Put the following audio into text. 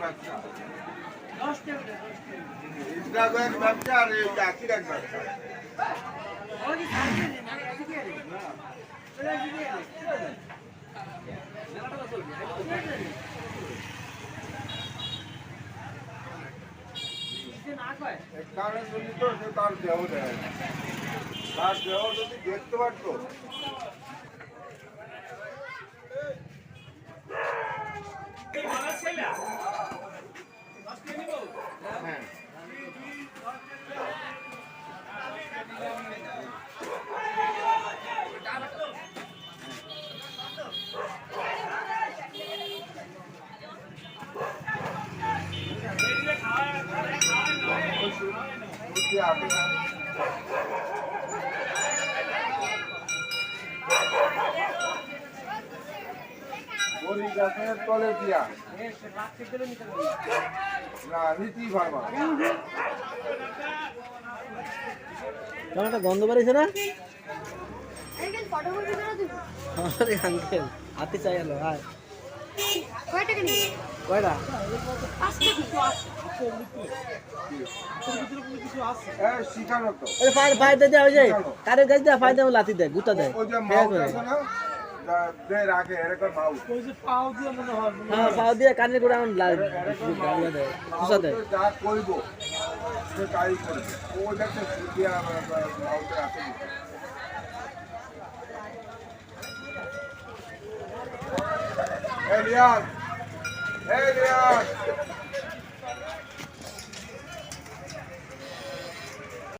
ব্যবসা ইসলামের ব্যবসা আর এই জাতির এক ব্যবসা কারণ যদি তো সে তার দেহ দেয় তার দেহ যদি দেখতে পারতো হ্যাঁ বড়ি গাছের তলে দিয়া না নিতেই পারবা কেমন একটা গন্ধ বেরিয়েছে না? আরে আঙ্কেল হাতে চাই এলো আর কয়টা শিখানো তো ফায়দা দেয় ওই যে কারের গাছ দেয় ফায়দা লাথি দেয় গুতা দেয় ওই যে মাউস আছে না দে রাখে এরকম মাউস ওই যে পাও দিয়ে মনে হয় হ্যাঁ পাও দিয়ে কানের গোড়া এমন দেয় খুশা দেয় যা করবো সে তাই করবে ও দেখতে দিয়া মাউসে আছে Elias! Elias!